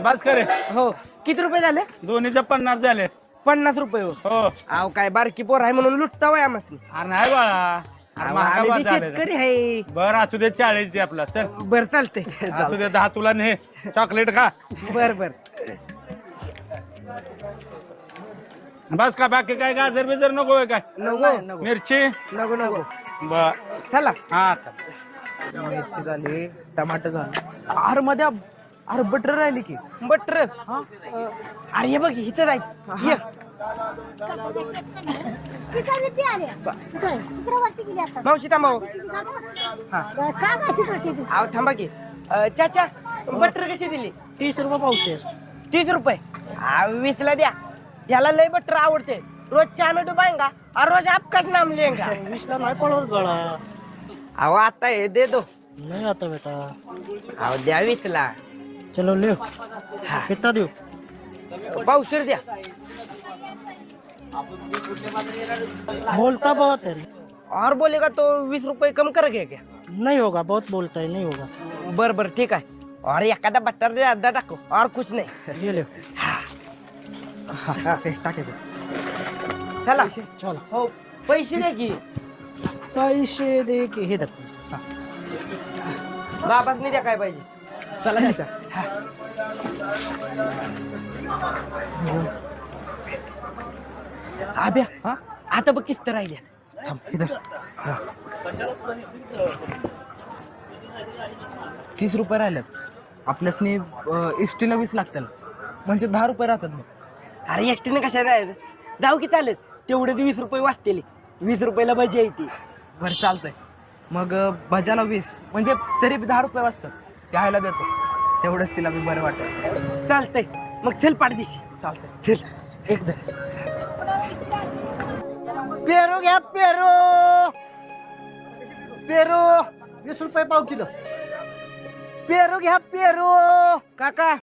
बस करे. हो किती रुपये झाले? दोन्हीचं 50 झाले. 50 रुपये हो. हो. अहो काय बारकी पोर आहे म्हणून लुटता वय आम्हाला. अरे नाही बाळा. अरे महागा आम्ही बात बी झाले. शेतकरी आहे. बरं असू दे 40 दे आपला चल. बर चालतंय. असू दे 10 तुला ने चॉकलेट खा. बर बर. बस का बाकी काय गाजर बिजर नको आहे काय? नको मिरची नको नको. बर चला. हा चल. मिरची झाली, टमाटर झालं. अरे मध्ये अरे बटर राहिली की. बटर अरे हे बघ इथं जायचं. मावशी थांबा. अहो थांबा की. चाचा बटर कशी दिली? 30 रुपये पावशेर. 30 रुपये. 20 ला द्या. याला लय बटर आवडते. रोज चहा में डुबाएंगा और रोज आपका नाम लेंगा. 20 ला नाही पडत गळा. अहो आता हे दे दो. नाही आता बेटा. अहो द्या 20 ला. चलो ले. कितना देऊ? पावशेर द्या. बोलता बहुत है. और बोलेगा तो 20 रुपये कम करेंगे क्या? नहीं होगा, बहुत बोलता है, नहीं होगा. बर बर ठीक आहे. और एखादा बटर दे आधा टाको और कुछ नहीं. ये ले. टाकायचं. चला चला. हो पैसे दे की. पैसे दे की हे धर. बाबाच नाही द्या काय पाहिजे. चला त्याच्या. आब्या हा आता बघ किस्त राहिल्यात. थांब इधर. 30 रुपये राहिल्यात. आपल्यासनी एसटीला 20 लागतील म्हणजे 10 रुपये राहतात. मग अरे एसटीने कशा जायचं? जाऊ की चालत. तेवढे 20 रुपये वाचतेले. 20 रुपयाला भजी आहे ती. बरं चालतंय. मग भजाला 20 म्हणजे तरी 10 रुपये वाजतात. घ्यायला देतो तेवढंच तिला मी बरं वाटत. चालतंय मग चल पाठदिशी. चालतंय चल. एकदा. पेरू घ्या पेरू. पेरू 20 रुपये पाव किलो. पेरू घ्या पेरू. काका